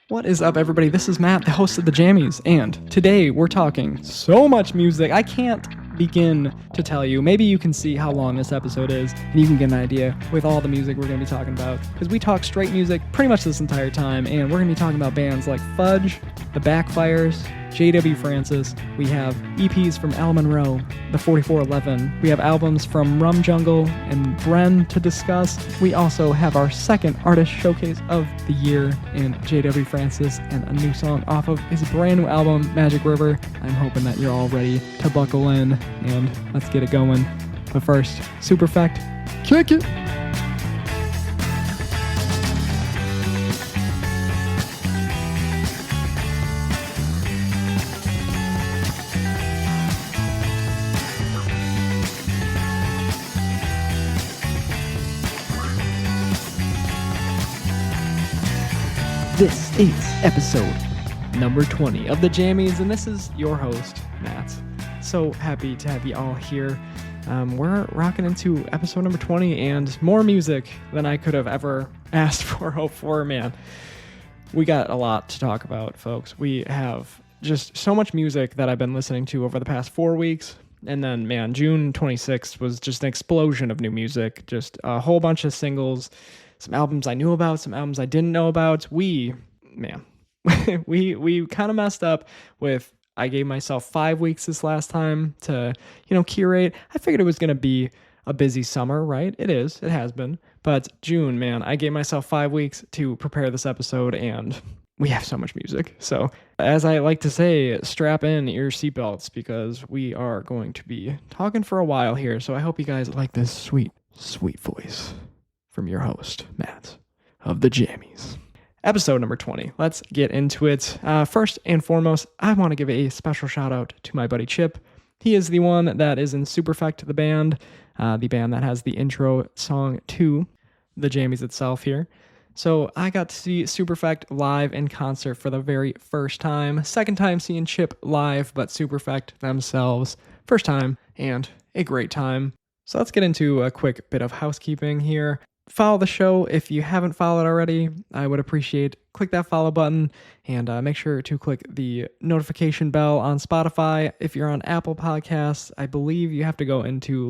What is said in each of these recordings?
What is up, everybody? This is Matt, the host of the Jammies, and today we're talking so much music. I can't begin to tell you. Maybe you can see how long this episode is, and you can get an idea with all the music we're going to be talking about, because we talk straight music pretty much this entire time, and we're going to be talking about bands like Fudge, the Backfires, J.W. Francis. We have EPs from Allo Monroe, the 4411. We have albums from Rum Jungle and Brenn to discuss. We also have our second artist showcase of the year in J.W. Francis and a new song off of his brand new album, Magic River. I'm hoping that you're all ready to buckle in, and let's get it going. But first, Super Effect, kick it! This is episode number 20 of the Jammies, and this is your host, Matt. So happy to have you all here. We're rocking into episode number 20 and more music than I could have ever asked for, hoped for. Man, we got a lot to talk about, folks. We have just so much music that I've been listening to over the past 4 weeks. And then, man, June 26th was just an explosion of new music, just a whole bunch of singles. Some albums I knew about, some albums I didn't know about. We kind of messed up with, I gave myself 5 weeks this last time to, curate. I figured it was going to be a busy summer, right? It has been. But June, man, I gave myself 5 weeks to prepare this episode, and we have so much music. So, as I like to say, strap in your seatbelts, because we are going to be talking for a while here. So I hope you guys like this sweet, sweet voice from your host, Matt, of the Jammies. Episode number 20. Let's get into it. First and foremost, I want to give a special shout out to my buddy Chip. He is the one that is in Super Effect, the band that has the intro song to the Jammies itself here. So I got to see Super Effect live in concert for the very first time. Second time seeing Chip live, but Super Effect themselves, first time, and a great time. So let's get into a quick bit of housekeeping here. Follow the show if you haven't followed already. I would appreciate, click that follow button, and make sure to click the notification bell on Spotify. If you're on Apple Podcasts, I believe you have to go into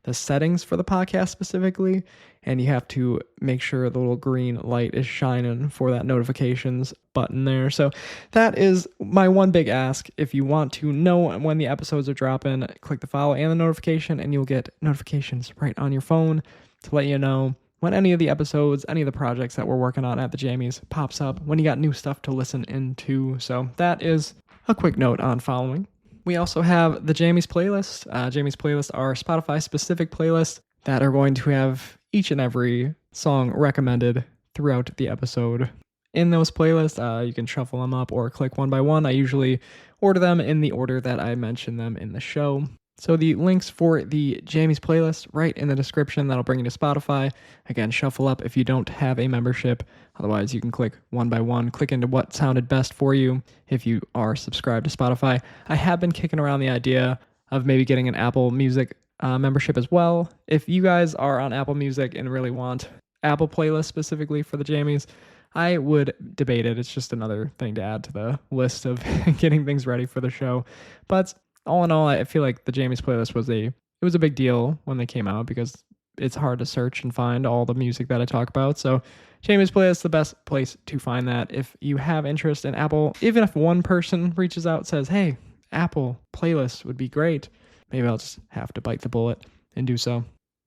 the settings for the podcast specifically, and you have to make sure the little green light is shining for that notifications button there. So that is my one big ask. If you want to know when the episodes are dropping, click the follow and the notification, and you'll get notifications right on your phone to let you know when any of the episodes, any of the projects that we're working on at the Jammies pops up, when you got new stuff to listen into. So that is a quick note on following. We also have the Jammies playlist. Jammies playlists are Spotify-specific playlists that are going to have each and every song recommended throughout the episode. In those playlists, you can shuffle them up or click one by one. I usually order them in the order that I mention them in the show. So the links for the Jammies playlist right in the description. That'll bring you to Spotify. Again, shuffle up if you don't have a membership. Otherwise, you can click one by one. Click into what sounded best for you if you are subscribed to Spotify. I have been kicking around the idea of maybe getting an Apple Music membership as well. If you guys are on Apple Music and really want Apple playlists specifically for the Jammies, I would debate it. It's just another thing to add to the list of getting things ready for the show. But all in all, I feel like the Jammies playlist was a big deal when they came out, because it's hard to search and find all the music that I talk about. So Jammies playlist is the best place to find that. If you have interest in Apple, even if one person reaches out and says, hey, Apple playlist would be great, maybe I'll just have to bite the bullet and do so.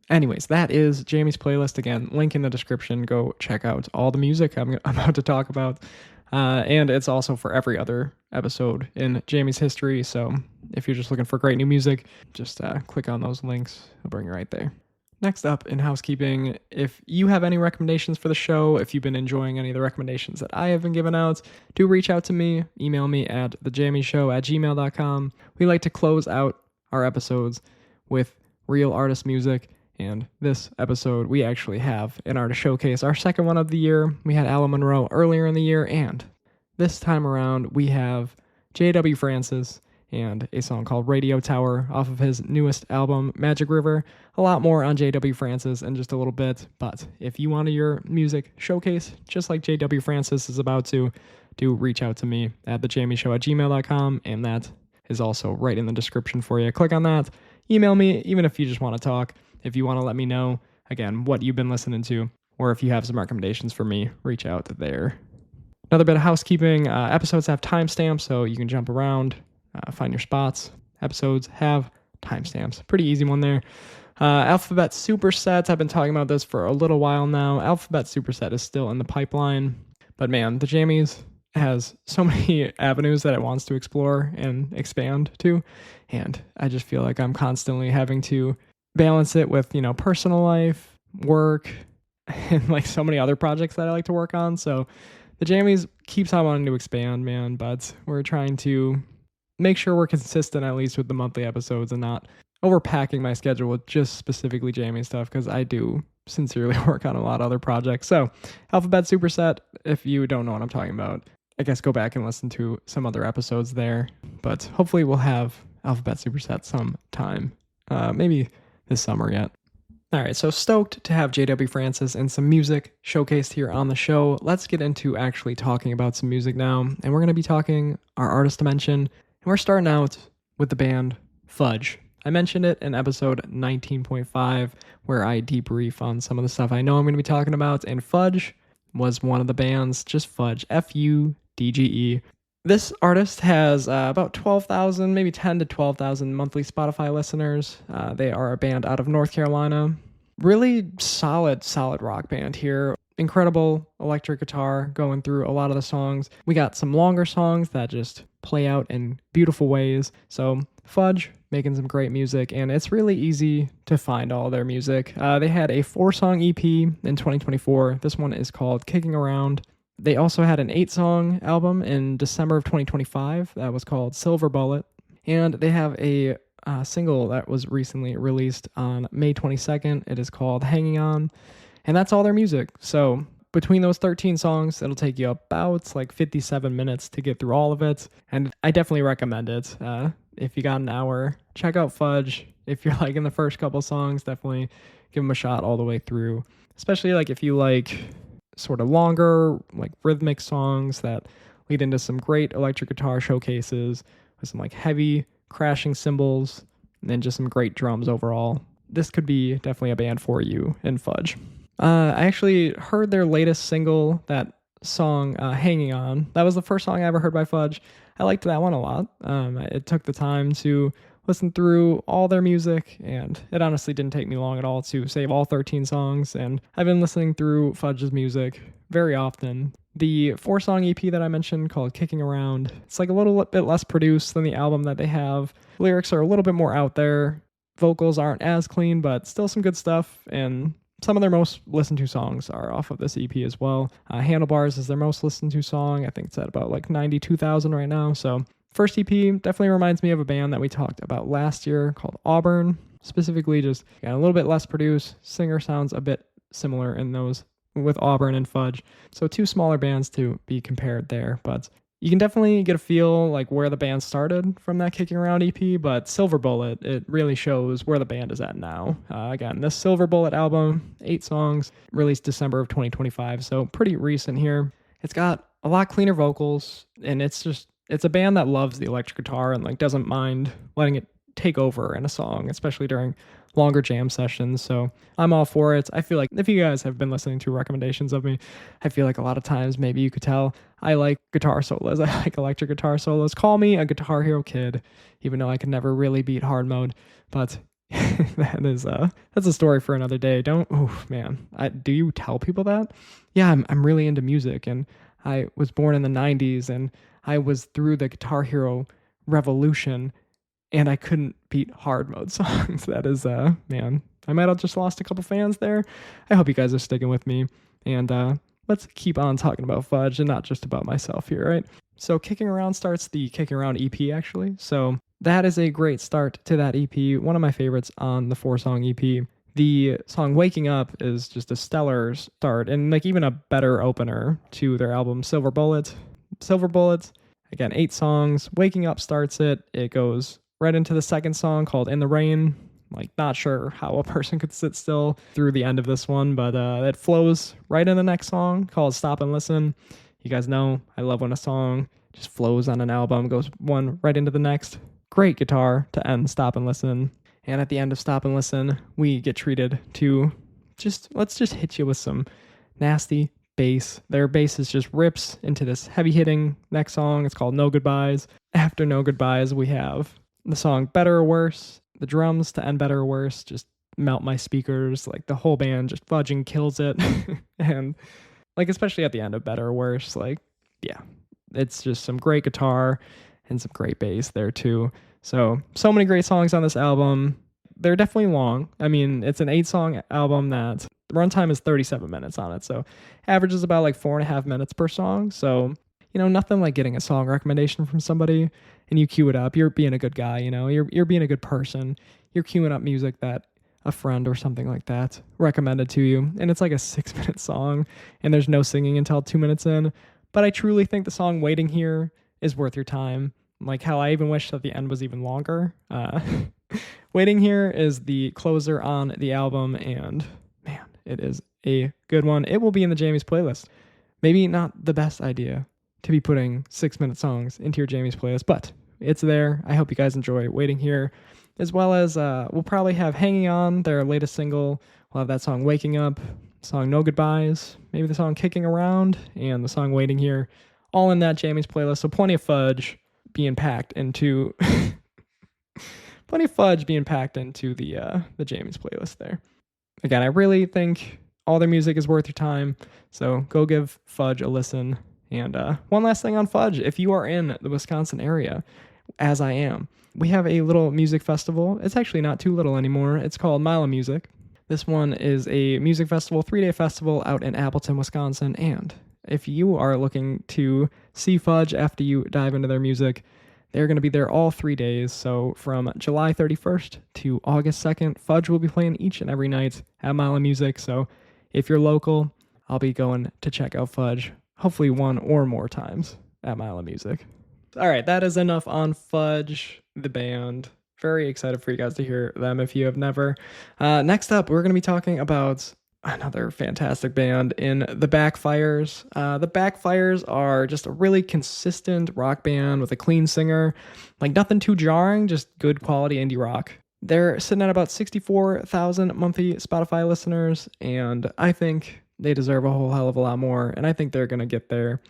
Anyways, that is Jammies playlist. Again, link in the description. Go check out all the music I'm about to talk about. And it's also for every other episode in Jammies history. So if you're just looking for great new music, just click on those links. It'll bring you right there. Next up in housekeeping, if you have any recommendations for the show, if you've been enjoying any of the recommendations that I have been giving out, do reach out to me. Email me at thejammieshow@gmail.com. We like to close out our episodes with real artist music. And this episode, we actually have an artist showcase, our second one of the year. We had Allo Monroe earlier in the year, and this time around, we have J.W. Francis and a song called Radio Tower off of his newest album, Magic River. A lot more on J.W. Francis in just a little bit, but if you wanted your music showcase, just like J.W. Francis is about to, do reach out to me at thejamieshow@gmail.com, and that is also right in the description for you. Click on that, email me, even if you just want to talk, if you want to let me know, again, what you've been listening to, or if you have some recommendations for me, reach out there. Another bit of housekeeping, episodes have timestamps, so you can jump around, find your spots. Episodes have timestamps. Pretty easy one there. Alphabet Supersets, I've been talking about this for a little while now. Alphabet Superset is still in the pipeline, but man, the Jammies has so many avenues that it wants to explore and expand to, and I just feel like I'm constantly having to balance it with, personal life, work, and like so many other projects that I like to work on. So the Jammies keeps on wanting to expand, man, but we're trying to make sure we're consistent at least with the monthly episodes and not overpacking my schedule with just specifically Jamie stuff, because I do sincerely work on a lot of other projects. So Alphabet Superset, if you don't know what I'm talking about, I guess go back and listen to some other episodes there, but hopefully we'll have Alphabet Superset sometime, maybe this summer yet. All right, so stoked to have JW Francis and some music showcased here on the show. Let's get into actually talking about some music now, and we're going to be talking our artist dimension, and we're starting out with the band Fudge. I mentioned it in episode 19.5, where I debrief on some of the stuff I know I'm going to be talking about, and Fudge was one of the bands, just Fudge, Fudge. This artist has about 12,000, maybe 10 to 12,000 monthly Spotify listeners. They are a band out of North Carolina. Really solid rock band here. Incredible electric guitar going through a lot of the songs. We got some longer songs that just play out in beautiful ways. So Fudge making some great music, and it's really easy to find all their music. They had a 4-song EP in 2024. This one is called Kicking Around. They also had an 8-song album in December of 2025 that was called Silver Bullet. And they have a single that was recently released on May 22nd. It is called Hanging On. And that's all their music. So between those 13 songs, it'll take you about like 57 minutes to get through all of it. And I definitely recommend it. If you got an hour, check out Fudge. If you're like in the first couple songs, definitely give them a shot all the way through. Especially like if you like sort of longer, like rhythmic songs that lead into some great electric guitar showcases with some like heavy crashing cymbals and then just some great drums overall. This could be definitely a band for you in Fudge. I actually heard their latest single, that song, Hanging On. That was the first song I ever heard by Fudge. I liked that one a lot. It took the time to listen through all their music, and it honestly didn't take me long at all to save all 13 songs, and I've been listening through Fudge's music very often. The 4-song EP that I mentioned called Kicking Around, it's like a little bit less produced than the album that they have. Lyrics are a little bit more out there. Vocals aren't as clean, but still some good stuff, and some of their most listened to songs are off of this EP as well. Handlebars is their most listened to song. I think it's at about like 92,000 right now. So first EP definitely reminds me of a band that we talked about last year called Auburn. Specifically just a little bit less produced. Singer sounds a bit similar in those with Auburn and Fudge. So 2 smaller bands to be compared there, but you can definitely get a feel like where the band started from that Kicking Around EP, but Silver Bullet, it really shows where the band is at now. Again, this Silver Bullet album, 8 songs, released December of 2025, so pretty recent here. It's got a lot cleaner vocals, and it's a band that loves the electric guitar and like doesn't mind letting it take over in a song, especially during longer jam sessions. So I'm all for it. I feel like if you guys have been listening to recommendations of me, I feel like a lot of times maybe you could tell I like guitar solos. I like electric guitar solos. Call me a Guitar Hero kid, even though I can never really beat hard mode. But that's a story for another day. Do you tell people that? Yeah, I'm really into music, and I was born in the 90s, and I was through the Guitar Hero revolution, and I couldn't beat hard mode songs. That is, man, I might have just lost a couple fans there. I hope you guys are sticking with me, and let's keep on talking about Fudge and not just about myself here, right? So Kicking Around starts the Kicking Around EP, actually. So that is a great start to that EP. One of my favorites on the 4-song EP. The song Waking Up is just a stellar start and like even a better opener to their album Silver Bullet. Silver Bullet, again, 8 songs. Waking Up starts it. It goes right into the second song called In the Rain. Like, not sure how a person could sit still through the end of this one, but it flows right in the next song called Stop and Listen. You guys know I love when a song just flows on an album, goes one right into the next. Great guitar to end Stop and Listen. And at the end of Stop and Listen, we get treated to let's just hit you with some nasty bass. Their bass is just rips into this heavy hitting next song. It's called No Goodbyes. After No Goodbyes, we have the song Better or Worse. The drums to end Better or Worse just melt my speakers. Like the whole band just fudging kills it. And like, especially at the end of Better or Worse, like, yeah, it's just some great guitar and some great bass there too. So many great songs on this album. They're definitely long. I mean, it's an 8-song album that the runtime is 37 minutes on it. So averages about like 4.5 minutes per song. So, nothing like getting a song recommendation from somebody and you queue it up. You're being a good guy, you're being a good person. You're queuing up music that a friend or something like that recommended to you. And it's like a 6-minute song and there's no singing until 2 minutes in. But I truly think the song Waiting Here is worth your time. Like how I even wish that the end was even longer. Waiting Here is the closer on the album, and man, it is a good one. It will be in the Jammies playlist. Maybe not the best idea to be putting 6-minute songs into your Jammies playlist, but it's there. I hope you guys enjoy Waiting Here, as well as we'll probably have Hanging On, their latest single. We'll have that song Waking Up, song No Goodbyes, maybe the song Kicking Around, and the song Waiting Here, all in that Jammies playlist. So plenty of fudge being packed into the Jammies playlist there. Again, I really think all their music is worth your time, so go give Fudge a listen. And one last thing on Fudge, if you are in the Wisconsin area, as I am, we have a little music festival. It's actually not too little anymore. It's called Mile of Music. This one is a music festival, 3-day festival out in Appleton, Wisconsin, and if you are looking to see Fudge after you dive into their music, they're going to be there all 3 days. So from July 31st to August 2nd, Fudge will be playing each and every night at Mile of Music. So if you're local, I'll be going to check out Fudge, hopefully one or more times at Mile of Music. All right, that is enough on Fudge, the band. Very excited for you guys to hear them if you have never. Next up, we're going to be talking about another fantastic band in the Backfires. The Backfires are just a really consistent rock band with a clean singer. Like nothing too jarring, just good quality indie rock. They're sitting at about 64,000 monthly Spotify listeners, and I think they deserve a whole hell of a lot more, and I think they're going to get there.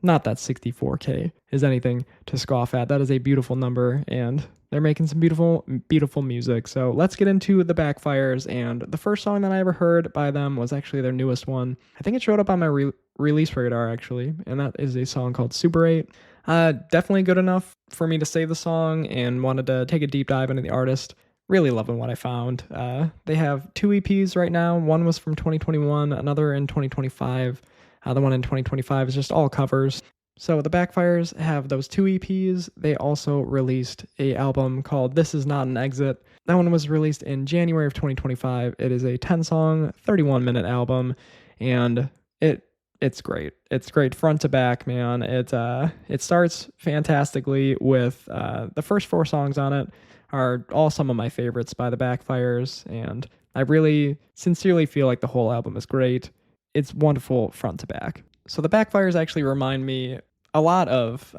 Not that 64K is anything to scoff at. That is a beautiful number, and they're making some beautiful, beautiful music. So let's get into the Backfires, and the first song that I ever heard by them was actually their newest one. I think it showed up on my release radar, actually, and that is a song called Super 8. Definitely good enough for me to save the song and wanted to take a deep dive into the artist. Really loving what I found. They have 2 EPs right now. One was from 2021, another in 2025. The one in 2025 is just all covers. So the Backfires have those 2 EPs. They also released a album called This Is Not an Exit. That one was released in January of 2025. It is a 10-song, 31-minute album, and it's great. It's great front to back, man. It starts fantastically with the first 4 songs on it are all some of my favorites by the Backfires, and I really sincerely feel like the whole album is great. It's wonderful front to back. So the Backfires actually remind me a lot of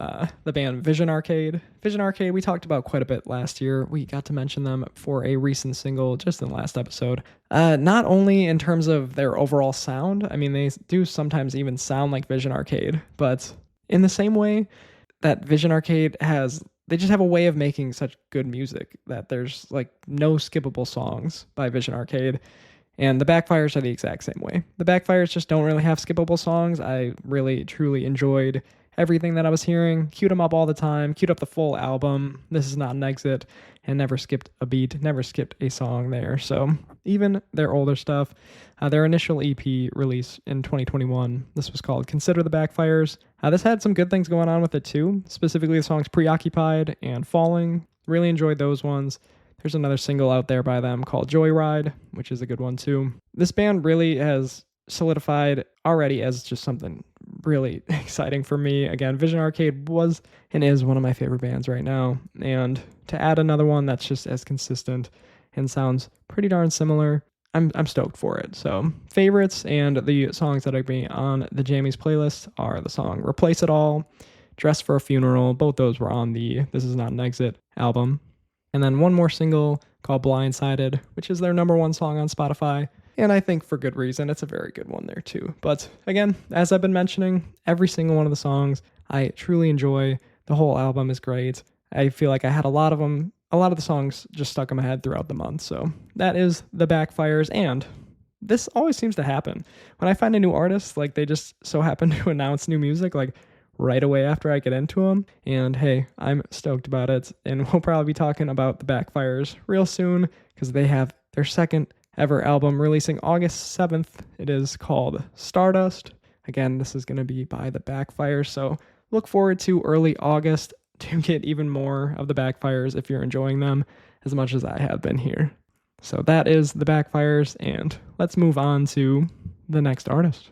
the band Vision Arcade. Vision Arcade, we talked about quite a bit last year. We got to mention them for a recent single just in the last episode. Not only in terms of their overall sound, I mean, they do sometimes even sound like Vision Arcade, but in the same way that Vision Arcade they just have a way of making such good music that there's like no skippable songs by Vision Arcade. And the Backfires are the exact same way. The Backfires just don't really have skippable songs. I really, truly enjoyed everything that I was hearing. Queued them up all the time. Queued up the full album. This Is Not an Exit. And never skipped a beat. Never skipped a song there. So even their older stuff, their initial EP release in 2021, this was called Consider the Backfires. This had some good things going on with it too. Specifically the songs Preoccupied and Falling. Really enjoyed those ones. There's another single out there by them called Joyride, which is a good one too. This band really has solidified already as just something really exciting for me. Again, Vision Arcade was and is one of my favorite bands right now. And to add another one that's just as consistent and sounds pretty darn similar, I'm stoked for it. So favorites and the songs that are being on the Jammies playlist are the song Replace It All, Dress for a Funeral. Both those were on the This Is Not an Exit album. And then one more single called Blindsided, which is their number one song on Spotify. And I think for good reason, it's a very good one there too. But again, as I've been mentioning, every single one of the songs I truly enjoy. The whole album is great. I feel like I had a lot of the songs just stuck in my head throughout the month. So that is the Backfires. And this always seems to happen. When I find a new artist, like they just so happen to announce new music, like right away after I get into them. And hey, I'm stoked about it. And we'll probably be talking about the Backfires real soon because they have their second ever album releasing August 7th. It is called Stardust. Again, this is going to be by the Backfires. So look forward to early August to get even more of the Backfires if you're enjoying them as much as I have been here. So that is the Backfires, and let's move on to the next artist.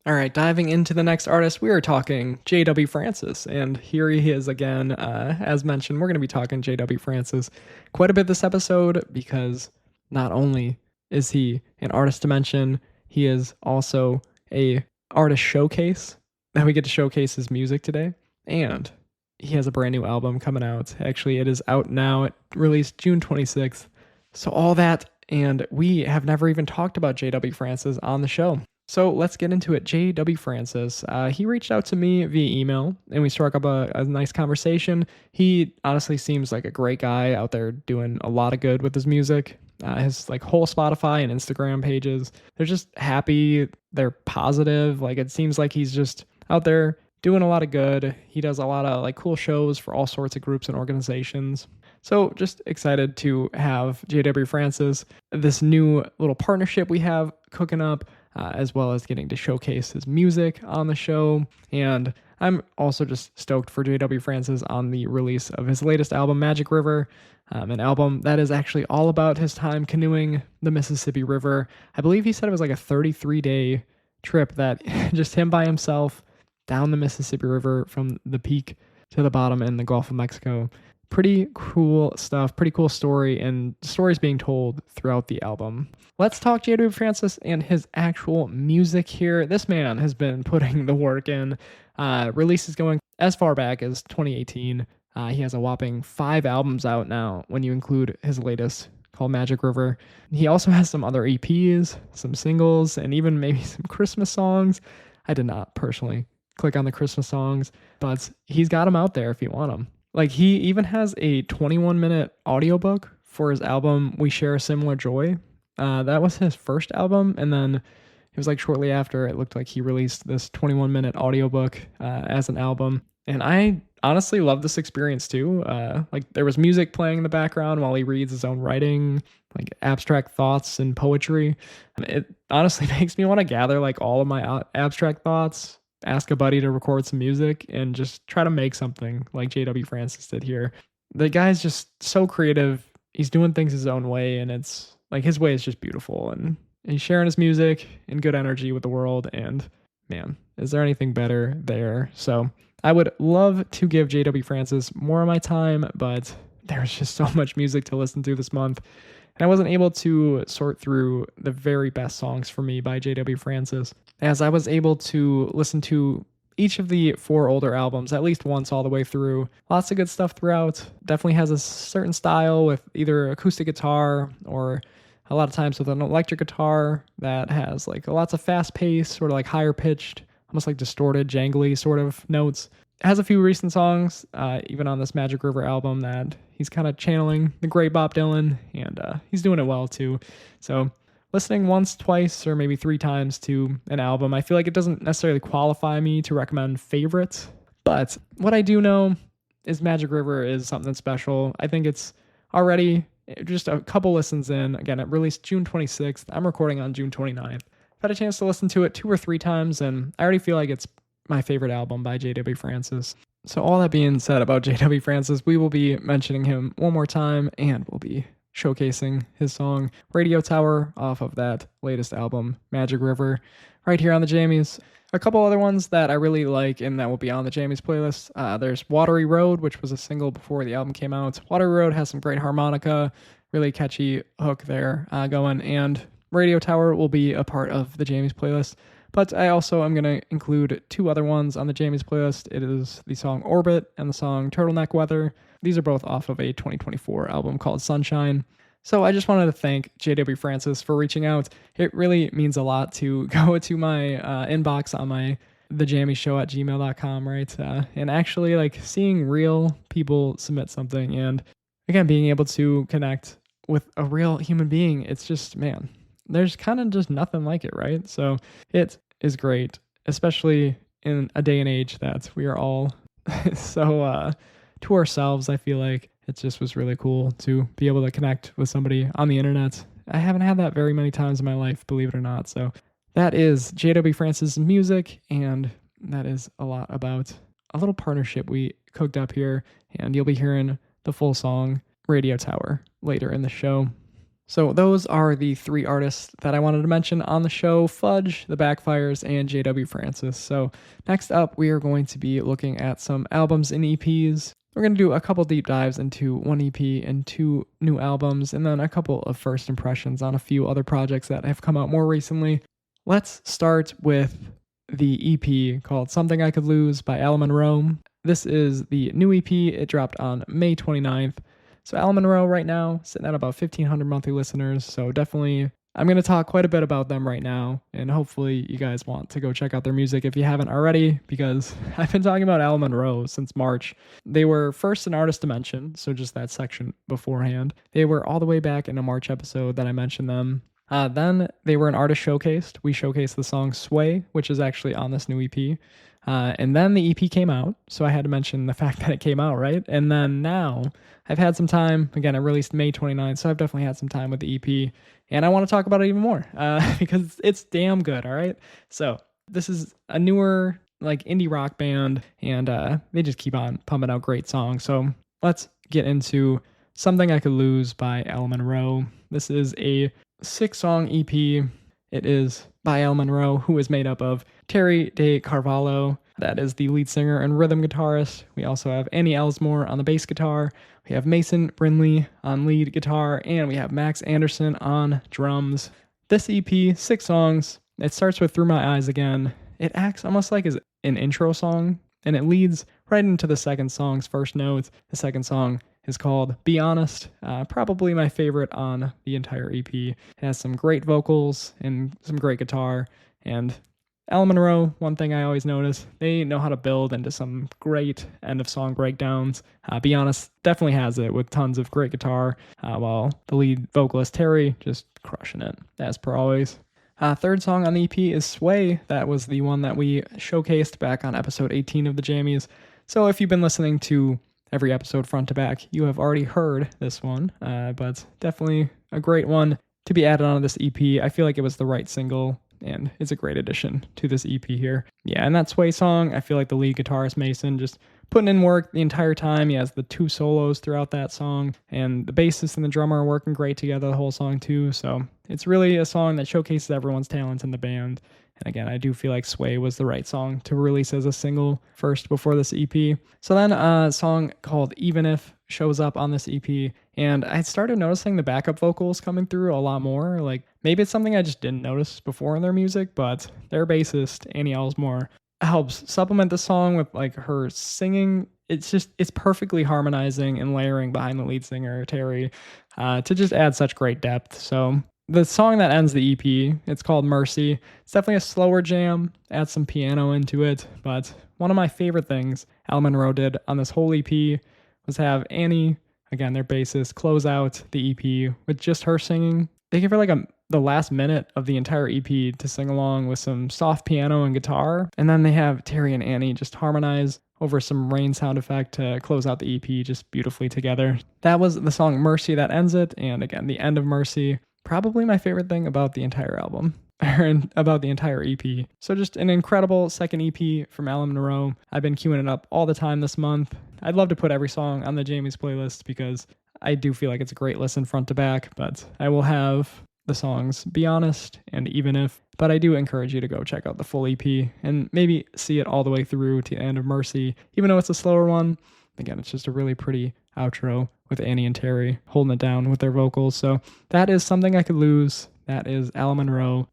All right, diving into the next artist, we are talking J.W. Francis, and here he is again. As mentioned, we're going to be talking J.W. Francis quite a bit this episode because not only is he an artist to mention, he is also a artist showcase that we get to showcase his music today, and he has a brand new album coming out. Actually, it is out now. It released June 26th. So all that, and we have never even talked about J.W. Francis on the show. So let's get into it. J.W. Francis, he reached out to me via email, and we struck up a nice conversation. He honestly seems like a great guy out there doing a lot of good with his music. His like whole Spotify and Instagram pages, they're just happy. They're positive. Like it seems like he's just out there doing a lot of good. He does a lot of like cool shows for all sorts of groups and organizations. So just excited to have J.W. Francis, this new little partnership we have cooking up, as well as getting to showcase his music on the show. And I'm also just stoked for J.W. Francis on the release of his latest album, Magic River, an album that is actually all about his time canoeing the Mississippi River. I believe he said it was like a 33-day trip that just him by himself down the Mississippi River from the peak to the bottom in the Gulf of Mexico. Pretty cool stuff, pretty cool story, and stories being told throughout the album. Let's talk J.W. Francis and his actual music here. This man has been putting the work in. Releases going as far back as 2018. He has a whopping 5 albums out now when you include his latest called Magic River. He also has some other EPs, some singles, and even maybe some Christmas songs. I did not personally click on the Christmas songs, but he's got them out there if you want them. Like he even has a 21-minute audiobook for his album We Share a Similar Joy. That was his first album, and then it was like shortly after it looked like he released this 21-minute audiobook as an album. And I honestly love this experience too. Like there was music playing in the background while he reads his own writing, like abstract thoughts and poetry. And it honestly makes me want to gather like all of my abstract thoughts, ask a buddy to record some music, and just try to make something like J.W. Francis did here. The guy's just so creative. He's doing things his own way, and it's like his way is just beautiful. And he's sharing his music and good energy with the world. And man, is there anything better there? So I would love to give J.W. Francis more of my time, but there's just so much music to listen to this month. And I wasn't able to sort through the very best songs for me by J.W. Francis, as I was able to listen to each of the 4 older albums at least once all the way through. Lots of good stuff throughout. Definitely has a certain style with either acoustic guitar or a lot of times with an electric guitar that has like lots of fast pace, sort of like higher pitched, almost like distorted, jangly sort of notes. It has a few recent songs, even on this Magic River album, that he's kind of channeling the great Bob Dylan, and he's doing it well too. So listening once, twice, or maybe 3 times to an album, I feel like it doesn't necessarily qualify me to recommend favorites, but what I do know is Magic River is something special. I think it's already just a couple listens in. Again, it released June 26th. I'm recording on June 29th. I've had a chance to listen to it 2 or 3 times, and I already feel like it's my favorite album by J.W. Francis. So all that being said about J.W. Francis, we will be mentioning him one more time, and we'll be showcasing his song Radio Tower off of that latest album, Magic River, right here on the Jammies. A couple other ones that I really like and that will be on the Jammies playlist. There's Watery Road, which was a single before the album came out. Watery Road has some great harmonica, really catchy hook there going. And Radio Tower will be a part of the Jammies playlist. But I also am going to include 2 other ones on the Jammies playlist. It is the song Orbit and the song Turtleneck Weather. These are both off of a 2024 album called Sunshine. So I just wanted to thank JW Francis for reaching out. It really means a lot to go to my inbox on my thejammyshow@gmail.com, right? And actually like seeing real people submit something and again, being able to connect with a real human being. It's just, man, there's kind of just nothing like it, right? So it is great, especially in a day and age that we are all so to ourselves. I feel like it just was really cool to be able to connect with somebody on the internet. I haven't had that very many times in my life, believe it or not. So that is JW Francis' music, and that is a lot about a little partnership we cooked up here, and you'll be hearing the full song Radio Tower later in the show. So those are the 3 artists that I wanted to mention on the show: Fudge, the Backfires, and JW Francis. So next up, we are going to be looking at some albums and EPs. We're going to do a couple deep dives into 1 EP and 2 new albums, and then a couple of first impressions on a few other projects that have come out more recently. Let's start with the EP called Something I Could Lose by Allo Monroe. This is the new EP. It dropped on May 29th. So Allo Monroe right now sitting at about 1,500 monthly listeners. So definitely, I'm going to talk quite a bit about them right now. And hopefully you guys want to go check out their music if you haven't already, because I've been talking about Allo Monroe since March. They were first an artist to mention, so just that section beforehand. They were all the way back in a March episode that I mentioned them. Then they were an artist showcased. We showcased the song Sway, which is actually on this new EP. And then the EP came out, so I had to mention the fact that it came out, right? And then now I've had some time. Again, I released May 29th, so I've definitely had some time with the EP. And I want to talk about it even more because it's damn good, all right? So this is a newer like indie rock band, and they just keep on pumping out great songs. So let's get into Something I Could Lose by Allo Monroe. This is a 6-song EP. It is by Allo Monroe, who is made up of Terry De Carvalho, that is the lead singer and rhythm guitarist. We also have Annie Elsmore on the bass guitar. We have Mason Brinley on lead guitar, and we have Max Anderson on drums. This EP, 6 songs. It starts with Through My Eyes Again. It acts almost like an intro song, and it leads right into the second song's first note. The second song is called Be Honest, probably my favorite on the entire EP. It has some great vocals and some great guitar, and Allo Monroe, one thing I always notice, they know how to build into some great end-of-song breakdowns. Be Honest definitely has it with tons of great guitar, while the lead vocalist Terry just crushing it, as per always. Third song on the EP is Sway. That was the one that we showcased back on episode 18 of the Jammies. So if you've been listening to every episode front to back, you have already heard this one, but definitely a great one to be added onto this EP. I feel like it was the right single, and it's a great addition to this EP here. Yeah, and that Sway song, I feel like the lead guitarist Mason just putting in work the entire time. He has the 2 solos throughout that song, and the bassist and the drummer are working great together the whole song too. So it's really a song that showcases everyone's talents in the band. And again, I do feel like Sway was the right song to release as a single first before this EP. So then a song called Even If shows up on this EP, and I started noticing the backup vocals coming through a lot more. Like, maybe it's something I just didn't notice before in their music, but their bassist, Annie Elsmore, helps supplement the song with like her singing. It's perfectly harmonizing and layering behind the lead singer, Terry, to just add such great depth. So the song that ends the EP, it's called Mercy. It's definitely a slower jam, adds some piano into it, but one of my favorite things Allo Monroe did on this whole EP was have Annie, again, their bassist, close out the EP with just her singing. They give her like the last minute of the entire EP to sing along with some soft piano and guitar, and then they have Terry and Annie just harmonize over some rain sound effect to close out the EP just beautifully together. That was the song Mercy that ends it, and again, the end of Mercy, probably my favorite thing about the entire album, or about the entire EP. So just an incredible second EP from Allo Monroe. I've been queuing it up all the time this month. I'd love to put every song on the Jammies playlist because I do feel like it's a great listen front to back, but I will have the songs Be Honest and Even If, but I do encourage you to go check out the full EP and maybe see it all the way through to the end of Mercy, even though it's a slower one. Again, it's just a really pretty outro with Annie and Terry holding it down with their vocals. So that is Something I Could Lose. That is Allo Monroe.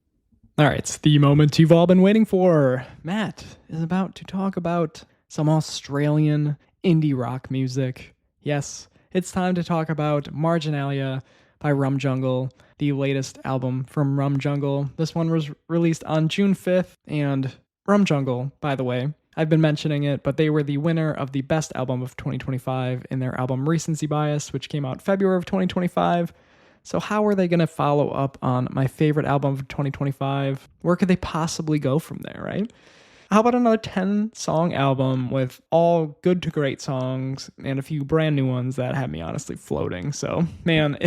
All right, it's the moment you've all been waiting for. Matt is about to talk about some Australian indie rock music. Yes, it's time to talk about Marginalia by Rum Jungle, the latest album from Rum Jungle. This one was released on June 5th, and Rum Jungle, by the way, I've been mentioning it, but they were the winner of the best album of 2025 in their album Recency Bias, which came out February of 2025. So how are they going to follow up on my favorite album of 2025? Where could they possibly go from there, right? How about another 10-song album with all good to great songs and a few brand new ones that have me honestly floating? So, man,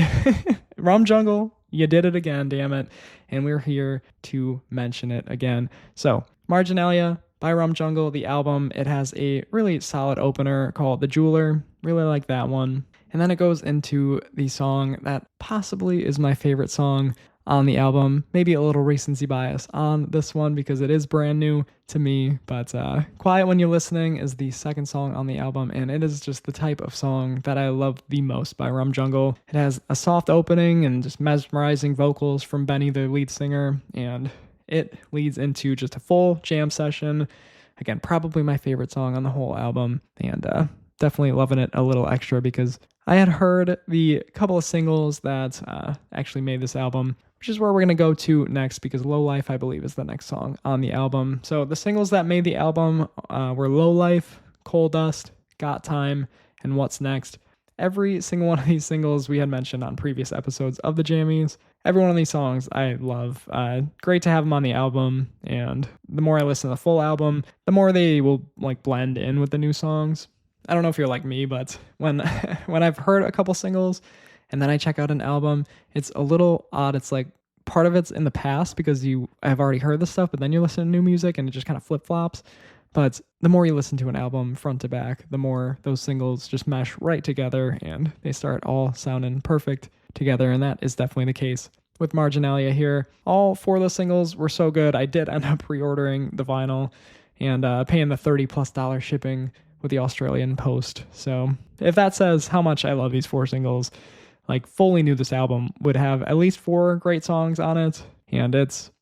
Rum Jungle, you did it again, damn it. And we're here to mention it again. So, Marginalia by Rum Jungle, the album, it has a really solid opener called The Jeweler. Really like that one. And then it goes into the song that possibly is my favorite song on the album. Maybe a little recency bias on this one because it is brand new to me. But Quiet When You're Listening is the second song on the album, and it is just the type of song that I love the most by Rum Jungle. It has a soft opening and just mesmerizing vocals from Benny, the lead singer, and it leads into just a full jam session. Again, probably my favorite song on the whole album, and definitely loving it a little extra because I had heard the couple of singles that actually made this album, which is where we're going to go to next because Low Life, I believe, is the next song on the album. So the singles that made the album were Low Life, Coal Dust, Got Time, and What's Next. Every single one of these singles we had mentioned on previous episodes of the Jammies. Every one of these songs I love. Great to have them on the album, and the more I listen to the full album, the more they will like blend in with the new songs. I don't know if you're like me, but when I've heard a couple singles and then I check out an album, it's a little odd. It's like part of it's in the past because you have already heard the stuff, but then you listen to new music and it just kind of flip-flops. But the more you listen to an album front to back, the more those singles just mesh right together and they start all sounding perfect together. And that is definitely the case with Marginalia here. All four of those singles were so good. I did end up pre-ordering the vinyl and paying the $30+ shipping with the Australian Post. So if that says how much I love these four singles, like fully knew this album would have at least 4 great songs on it. And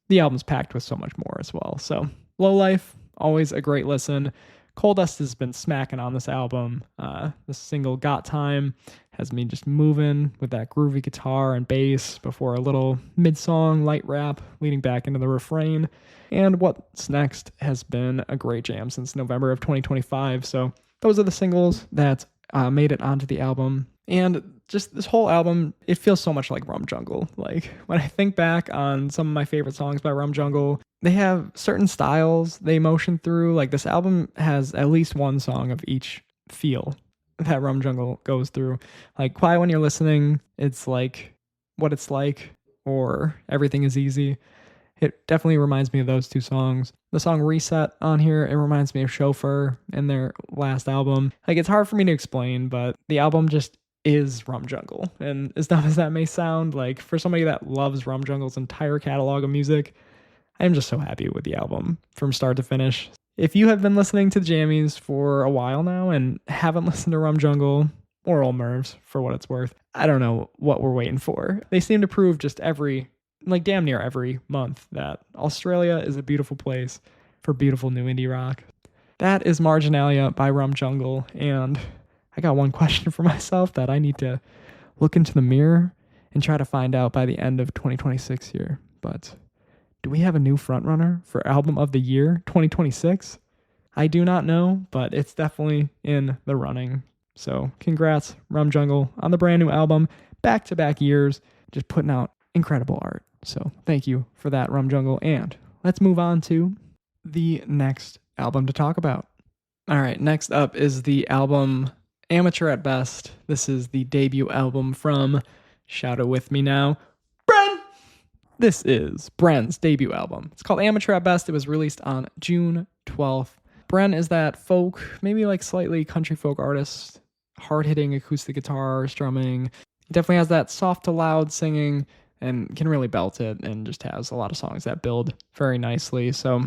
the album's packed with so much more as well. So Low Life, always a great listen. Coal Dust has been smacking on this album. The single Got Time has me just moving with that groovy guitar and bass before a little mid-song light rap leading back into the refrain. And What's Next has been a great jam since November of 2025. So those are the singles that made it onto the album. And just this whole album, it feels so much like Rum Jungle. Like when I think back on some of my favorite songs by Rum Jungle, they have certain styles they motion through. Like this album has at least one song of each feel that Rum Jungle goes through. Like Quiet When You're Listening, it's like What It's Like, or Everything Is Easy. It definitely reminds me of those two songs. The song Reset on here, it reminds me of Chauffeur in their last album. Like it's hard for me to explain, but the album just is Rum Jungle. And as dumb as that may sound, like for somebody that loves Rum Jungle's entire catalog of music, I'm just so happy with the album from start to finish. If you have been listening to the Jammies for a while now and haven't listened to Rum Jungle or Old Mervs for what it's worth, I don't know what we're waiting for. They seem to prove just damn near every month that Australia is a beautiful place for beautiful new indie rock. That is Marginalia by Rum Jungle, and I got one question for myself that I need to look into the mirror and try to find out by the end of 2026 here. But do we have a new frontrunner for Album of the Year 2026? I do not know, but it's definitely in the running. So congrats, Rum Jungle, on the brand new album, back-to-back years, just putting out incredible art. So thank you for that, Rum Jungle. And let's move on to the next album to talk about. All right, next up is the album Amateur at Best. This is the debut album from, shout it with me now, Brenn! This is Brenn's debut album. It's called Amateur at Best. It was released on June 12th. Brenn is that folk, maybe like slightly country folk artist, hard-hitting acoustic guitar, strumming. He definitely has that soft to loud singing and can really belt it, and just has a lot of songs that build very nicely. So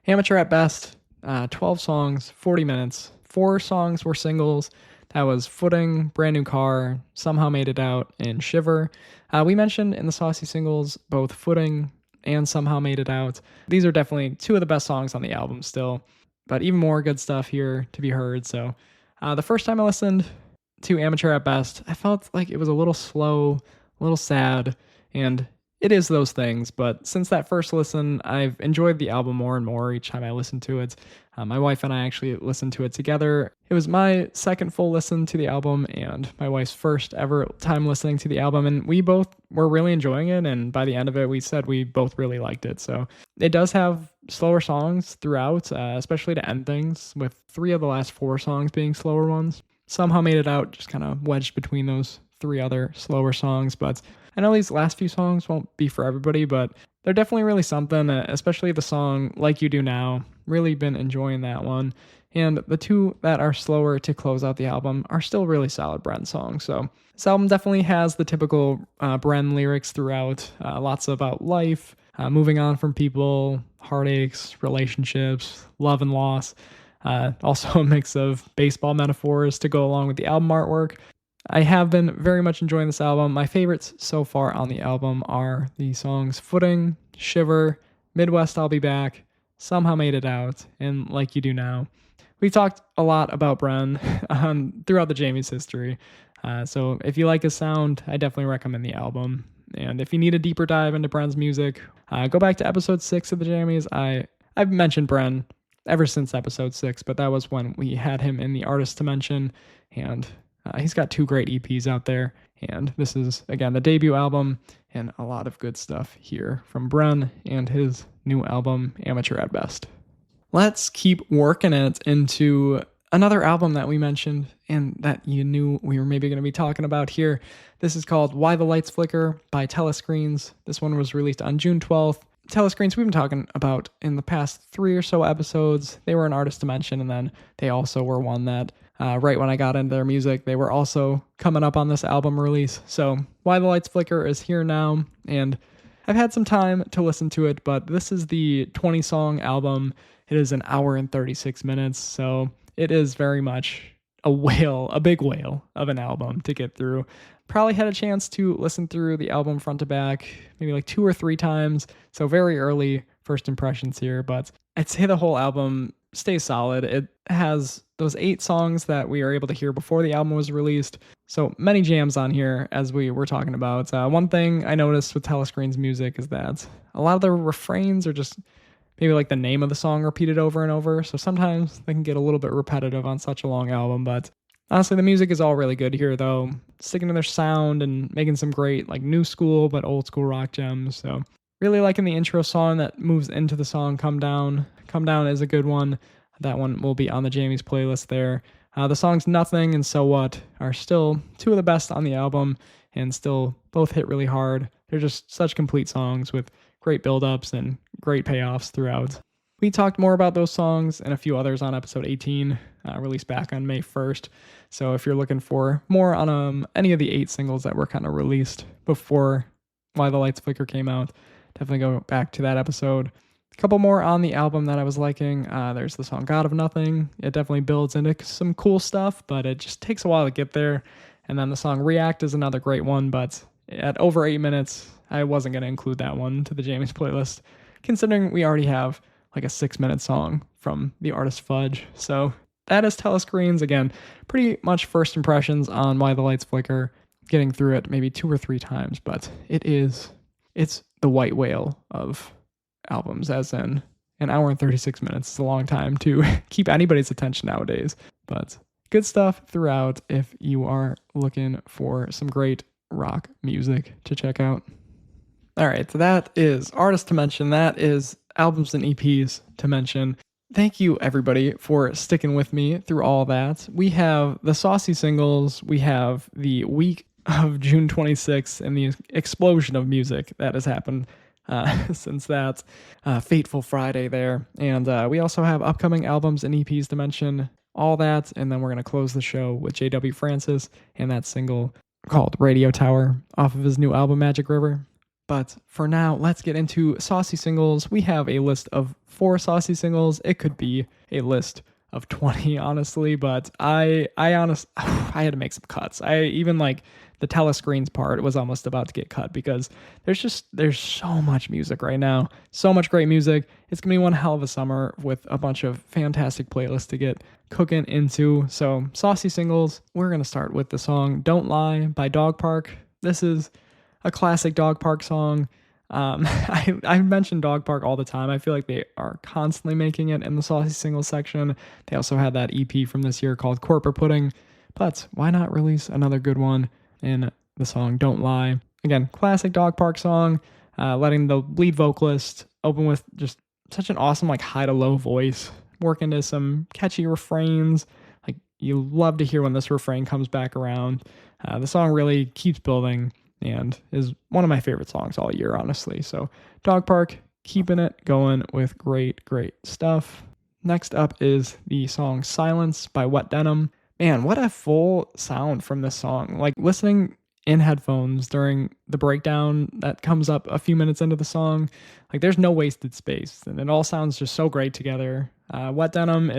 Amateur at Best, 12 songs, 40 minutes. 4 songs were singles That was Footing, Brand New Car, Somehow Made It Out, and Shiver. We mentioned in the Saucy Singles both Footing and Somehow Made It Out. These are definitely two of the best songs on the album still, but even more good stuff here to be heard. So the first time I listened to Amateur at Best, I felt like it was a little slow, a little sad, and it is those things, but since that first listen, I've enjoyed the album more and more each time I listen to it. My wife and I actually listened to it together. It was my second full listen to the album and my wife's first ever time listening to the album, and we both were really enjoying it, and by the end of it, we said we both really liked it. So it does have slower songs throughout, especially to end things, with 3 of the last 4 songs being slower ones. Somehow Made It Out just kind of wedged between those 3 other slower songs, but I know these last few songs won't be for everybody, but they're definitely really something, especially the song Like You Do Now. Really been enjoying that one. And the 2 that are slower to close out the album are still really solid Brenn songs. So this album definitely has the typical Brenn lyrics throughout, lots about life, moving on from people, heartaches, relationships, love and loss. Also a mix of baseball metaphors to go along with the album artwork. I have been very much enjoying this album. My favorites so far on the album are the songs Footing, Shiver, Midwest I'll Be Back, Somehow Made It Out, and Like You Do Now. We've talked a lot about Brenn throughout the Jammies history, so if you like his sound, I definitely recommend the album. And if you need a deeper dive into Brenn's music, go back to episode 6 of the Jammies. I've mentioned Brenn ever since episode 6, but that was when we had him in the artist to mention, and he's got 2 great EPs out there, and this is, again, the debut album, and a lot of good stuff here from Brenn and his new album, Amateur at Best. Let's keep working it into another album that we mentioned and that you knew we were maybe going to be talking about here. This is called Why the Lights Flicker by Telescreens. This one was released on June 12th. Telescreens we've been talking about in the past 3 or so episodes. They were an artist to mention, and then they also were one that right when I got into their music, they were also coming up on this album release. So Why the Lights Flicker is here now, and I've had some time to listen to it, but this is the 20-song album. It is 1 hour and 36 minutes, so it is very much a big whale of an album to get through. Probably had a chance to listen through the album front to back, maybe like 2 or 3 times, so very early first impressions here, but I'd say the whole album stays solid. It has those 8 songs that we were able to hear before the album was released, so many jams on here, as we were talking about. One thing I noticed with Telescreen's music is that a lot of the refrains are just maybe like the name of the song repeated over and over, so sometimes they can get a little bit repetitive on such a long album, but honestly, the music is all really good here, though. Sticking to their sound and making some great, like, new school but old school rock gems. So really liking the intro song that moves into the song Come Down. Come Down is a good one. That one will be on the Jammies playlist there. The songs Nothing and So What are still 2 of the best on the album and still both hit really hard. They're just such complete songs with great build-ups and great payoffs throughout. We talked more about those songs and a few others on episode 18, released back on May 1st. So if you're looking for more on any of the 8 singles that were kind of released before Why the Lights Flicker came out, definitely go back to that episode. A couple more on the album that I was liking. There's the song God of Nothing. It definitely builds into some cool stuff, but it just takes a while to get there. And then the song React is another great one, but at over 8 minutes, I wasn't going to include that one to the Jammies playlist, considering we already have like a 6-minute song from the artist Fudge. So that is Telescreens. Again, pretty much first impressions on Why the Lights Flicker, getting through it maybe 2 or 3 times, but it's the white whale of albums, as in 1 hour and 36 minutes is a long time to keep anybody's attention nowadays, but good stuff throughout if you are looking for some great rock music to check out. All right, so that is artists to mention. That is albums and EPs to mention. Thank you, everybody, for sticking with me through all that. We have the saucy singles. We have the week of June 26th and the explosion of music that has happened since that fateful Friday there. And we also have upcoming albums and EPs to mention, all that. And then we're going to close the show with J.W. Francis and that single called Radio Tower off of his new album, Magic River. But for now, let's get into saucy singles. We have a list of 4 saucy singles. It could be a list of 20, honestly, but I had to make some cuts. I even like the telescreens part was almost about to get cut because there's so much music right now. So much great music. It's going to be one hell of a summer with a bunch of fantastic playlists to get cooking into. So, saucy singles, we're going to start with the song Don't Lie by Dogpark. This is a classic Dogpark song. I mention Dogpark all the time. I feel like they are constantly making it in the saucy singles section. They also had that EP from this year called Corporate Pudding, but why not release another good one in the song Don't Lie? Again, classic Dogpark song, letting the lead vocalist open with just such an awesome like high to low voice, work into some catchy refrains. Like you love to hear when this refrain comes back around. The song really keeps building and is one of my favorite songs all year, honestly. So Dogpark, keeping it going with great stuff. Next up is the song Silence by Wet Denim. Man, what a full sound from this song. Like listening in headphones during the breakdown that comes up a few minutes into the song, like there's no wasted space and it all sounds just so great together. Wet Denim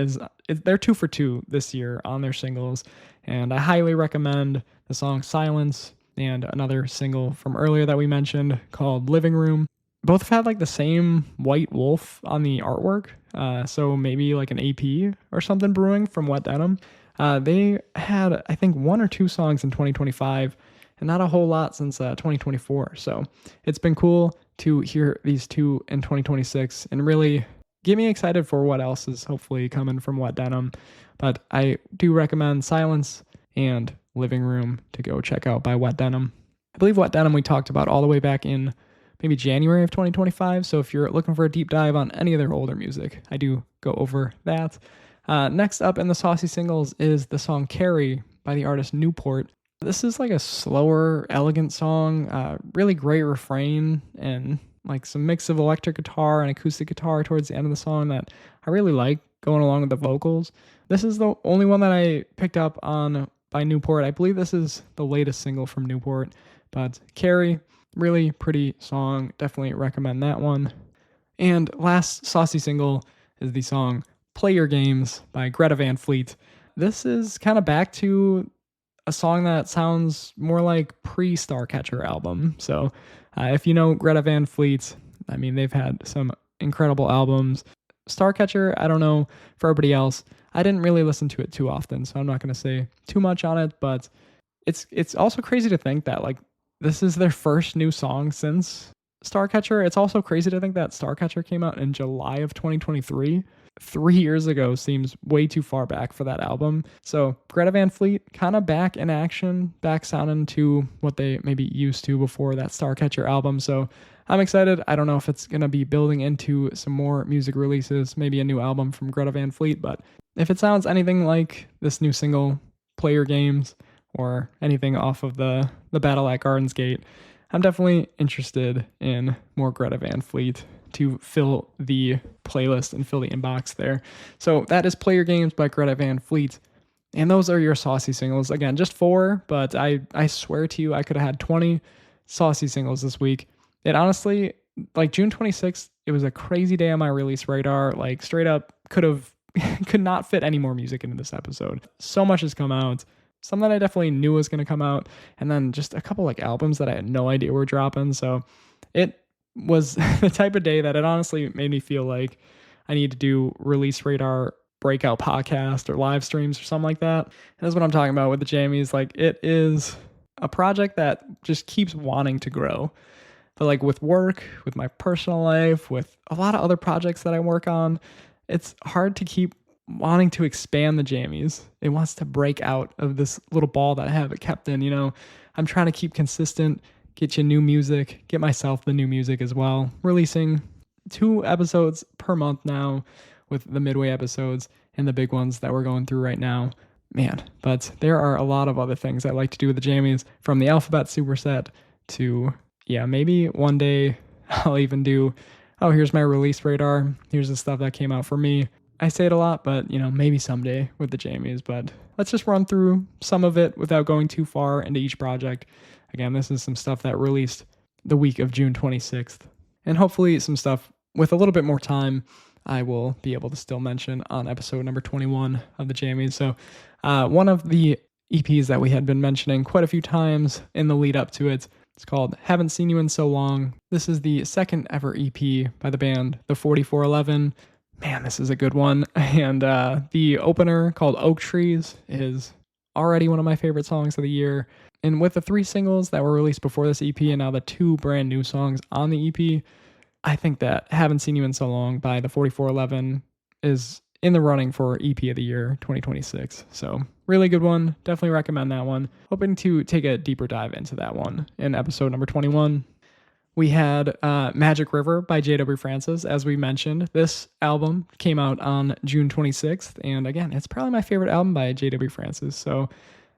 they're 2 for 2 this year on their singles, and I highly recommend the song Silence and another single from earlier that we mentioned called Living Room. Both have had like the same white wolf on the artwork, so maybe like an AP or something brewing from Wet Denim. They had, I think, 1 or 2 songs in 2025 and not a whole lot since 2024. So it's been cool to hear these 2 in 2026 and really get me excited for what else is hopefully coming from Wet Denim. But I do recommend Silence and Living Room to go check out by Wet Denim. I believe Wet Denim we talked about all the way back in maybe January of 2025. So if you're looking for a deep dive on any of their older music, I do go over that. Next up in the saucy singles is the song Carry by the artist Newport. This is like a slower, elegant song, really great refrain and like some mix of electric guitar and acoustic guitar towards the end of the song that I really like going along with the vocals. This is the only one that I picked up on by Newport. I believe this is the latest single from Newport, but Carrie, really pretty song. Definitely recommend that one. And last saucy single is the song Play Your Games by Greta Van Fleet. This is kind of back to a song that sounds more like pre-Starcatcher album. So if you know Greta Van Fleet, I mean, they've had some incredible albums. Starcatcher, I don't know for everybody else. I didn't really listen to it too often, so I'm not going to say too much on it, but it's also crazy to think that like this is their first new song since Starcatcher. It's also crazy to think that Starcatcher came out in July of 2023. 3 years ago seems way too far back for that album. So Greta Van Fleet kind of back in action, back sounding to what they maybe used to before that Starcatcher album. So I'm excited. I don't know if it's going to be building into some more music releases, maybe a new album from Greta Van Fleet, but if it sounds anything like this new single, Play Your Games, or anything off of the Battle at Gardens Gate, I'm definitely interested in more Greta Van Fleet to fill the playlist and fill the inbox there. So that is Play Your Games by Greta Van Fleet. And those are your saucy singles. Again, just 4, but I swear to you, I could have had 20 saucy singles this week. It honestly, like June 26th, it was a crazy day on my release radar. Like straight up could not fit any more music into this episode. So much has come out. Some that I definitely knew was going to come out. And then just a couple like albums that I had no idea were dropping. So it was the type of day that it honestly made me feel like I need to do release radar breakout podcast or live streams or something like that. And that's what I'm talking about with the Jammies. Like it is a project that just keeps wanting to grow. But like with work, with my personal life, with a lot of other projects that I work on, it's hard to keep wanting to expand the Jammies. It wants to break out of this little ball that I have it kept in, you know. I'm trying to keep consistent, get you new music, get myself the new music as well. Releasing 2 episodes per month now with the midway episodes and the big ones that we're going through right now. Man, but there are a lot of other things I like to do with the Jammies, from the alphabet superset to, yeah, maybe one day I'll even do, oh, here's my release radar. Here's the stuff that came out for me. I say it a lot, but, you know, maybe someday with the Jammies. But let's just run through some of it without going too far into each project. Again, this is some stuff that released the week of June 26th. And hopefully some stuff with a little bit more time I will be able to still mention on episode number 21 of the Jammies. So one of the EPs that we had been mentioning quite a few times in the lead up to it, it's called Haven't Seen You in So Long. This is the second ever EP by the band, the 4411. Man, this is a good one. And the opener called Oak Trees is already one of my favorite songs of the year. And with the 3 singles that were released before this EP and now the 2 brand new songs on the EP, I think that Haven't Seen You in So Long by the 4411 is in the running for EP of the year 2026. So really good one. Definitely recommend that one. Hoping to take a deeper dive into that one in episode number 21. We had Magic River by J.W. Francis. As we mentioned, this album came out on June 26th. And again, it's probably my favorite album by J.W. Francis. So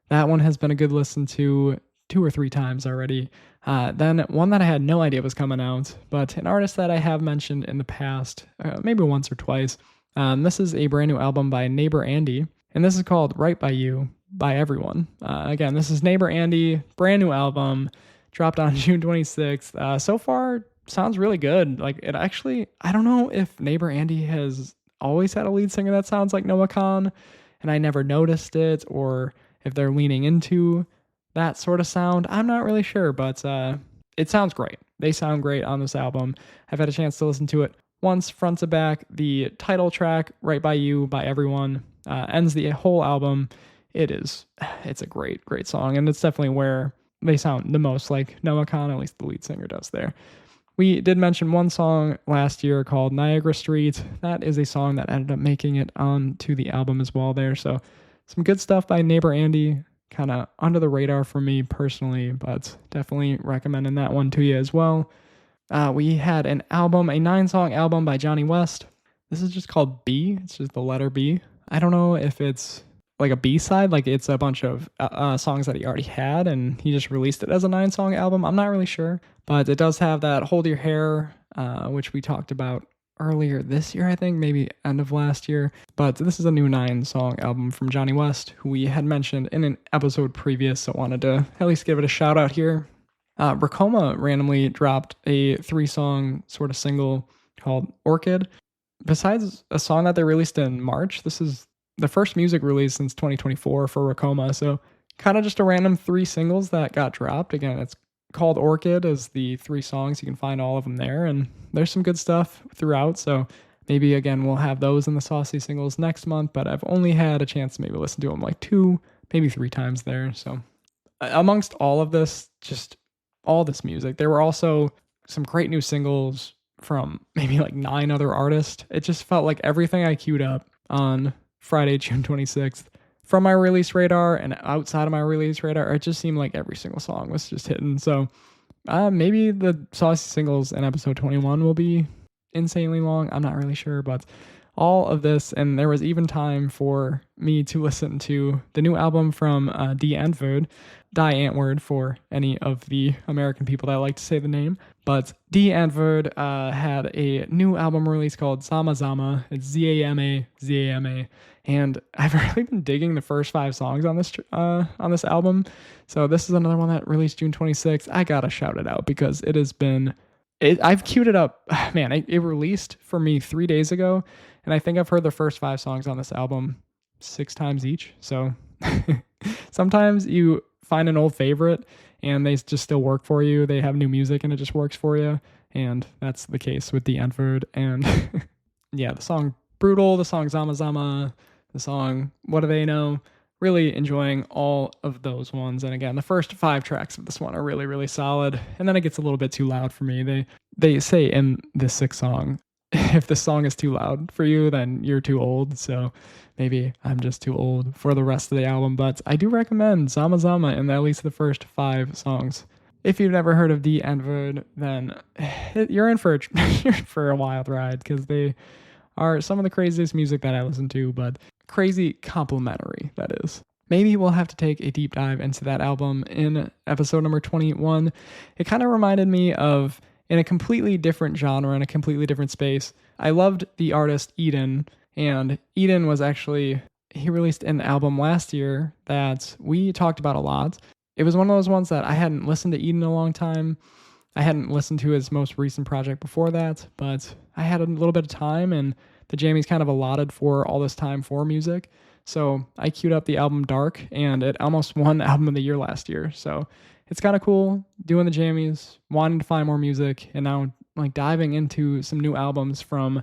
that one has been a good listen to 2 or 3 times already. Then one that I had no idea was coming out, but an artist that I have mentioned in the past, maybe once or twice. This is a brand new album by Neighbor Andy, and this is called Right By You by Everyone. Again, this is Neighbor Andy, brand new album, dropped on June 26th. So far, sounds really good. Like, it actually, I don't know if Neighbor Andy has always had a lead singer that sounds like Noah Kahan, and I never noticed it, or if they're leaning into that sort of sound. I'm not really sure, but it sounds great. They sound great on this album. I've had a chance to listen to it once, front to back. The title track, Right By You by Everyone, ends the whole album. It's a great song, and it's definitely where they sound the most like Noah Kahan, at least the lead singer does there. We did mention one song last year called Niagara Street. That is a song that ended up making it onto the album as well there. So some good stuff by Neighbor Andy. Kind of under the radar for me personally, but definitely recommending that one to you as well. We had an album, a 9-song album by Johnny West. This is just called B. It's just the letter B. I don't know if it's like a B-side, like it's a bunch of songs that he already had and he just released it as a 9-song album. I'm not really sure, but it does have that Hold Your Hair, which we talked about earlier this year, I think, maybe end of last year. But this is a new 9-song album from Johnny West, who we had mentioned in an episode previous, so wanted to at least give it a shout out here. Racoma randomly dropped a 3-song sort of single called Orchid. Besides a song that they released in March, this is the first music release since 2024 for Racoma, so kind of just a random 3 singles that got dropped. Again, it's called Orchid as the 3 songs. You can find all of them there, and there's some good stuff throughout, so maybe again we'll have those in the saucy singles next month, but I've only had a chance to maybe listen to them like 2, maybe 3 times there. So amongst all of this, just all this music, there were also some great new singles from maybe like 9 other artists. It just felt like everything I queued up on Friday, June 26th, from my release radar and outside of my release radar, it just seemed like every single song was just hitting. So maybe the saucy singles in episode 21 will be insanely long. I'm not really sure, but all of this, and there was even time for me to listen to the new album from Die Antwoord for any of the American people that like to say the name. But Die Antwoord had a new album release called Zama Zama. It's Zama, Zama. And I've really been digging the first 5 songs on this album. So this is another one that released June 26th. I gotta shout it out because it has been... I've queued it up. Man, it released for me 3 days ago, and I think I've heard the first 5 songs on this album 6 times each. So sometimes you find an old favorite, and they just still work for you. They have new music, and it just works for you. And that's the case with Die Antwoord. And yeah, the song Brutal, the song Zama Zama, the song What Do They Know? Really enjoying all of those ones. And again, the first 5 tracks of this one are really, really solid. And then it gets a little bit too loud for me. They say in the 6th song, if the song is too loud for you, then you're too old. So maybe I'm just too old for the rest of the album. But I do recommend Zama Zama in at least the first 5 songs. If you've never heard of Die Antwoord, then you're in for a wild ride, because they are some of the craziest music that I listen to, but crazy complimentary, that is. Maybe we'll have to take a deep dive into that album in episode number 21. It kind of reminded me of, in a completely different genre, in a completely different space, I loved the artist Eden, and Eden was actually, he released an album last year that we talked about a lot. It was one of those ones that I hadn't listened to Eden in a long time. I hadn't listened to his most recent project before that, but I had a little bit of time, and the Jammies kind of allotted for all this time for music. So I queued up the album Dark, and it almost won Album of the Year last year. So it's kind of cool doing the Jammies, wanting to find more music, and now like diving into some new albums from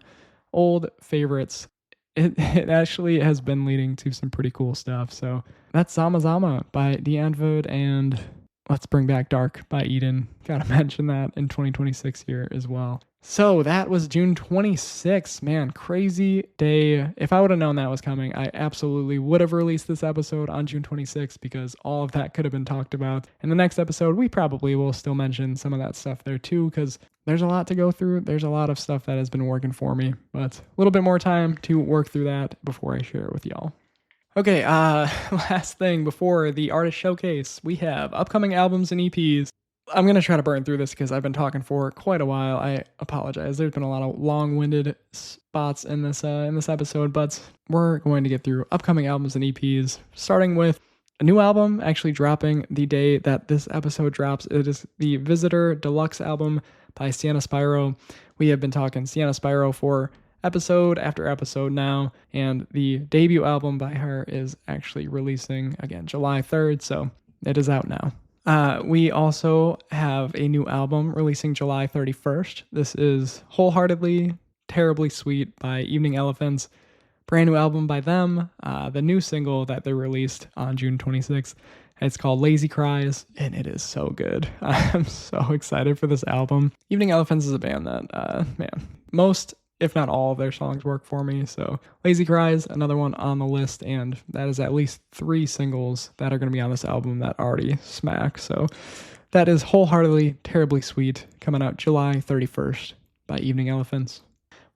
old favorites. It actually has been leading to some pretty cool stuff. So that's Zama Zama by D'Anvod and Let's Bring Back Dark by Eden. Gotta mention that in 2026 here as well. So that was June 26th. Man, crazy day. If I would have known that was coming, I absolutely would have released this episode on June 26th because all of that could have been talked about. In the next episode, we probably will still mention some of that stuff there too because there's a lot to go through. There's a lot of stuff that has been working for me, but a little bit more time to work through that before I share it with y'all. Okay, last thing before the artist showcase, we have upcoming albums and EPs. I'm going to try to burn through this because I've been talking for quite a while. I apologize. There's been a lot of long-winded spots in this episode, but we're going to get through upcoming albums and EPs, starting with a new album actually dropping the day that this episode drops. It is the Visitor Deluxe album by Sienna Spyro. We have been talking Sienna Spyro for episode after episode now, and the debut album by her is actually releasing again July 3rd, so it is out now. We also have a new album releasing July 31st. This is Wholeheartedly Terribly Sweet by Evening Elephants. Brand new album by them. The new single that they released on June 26th. It's called Lazy Cries, and it is so good. I'm so excited for this album. Evening Elephants is a band that, most, if not all of their songs work for me. So Lazy Cries, another one on the list, and that is at least 3 singles that are going to be on this album that already smack. So that is Wholeheartedly Terribly Sweet, coming out July 31st by Evening Elephants.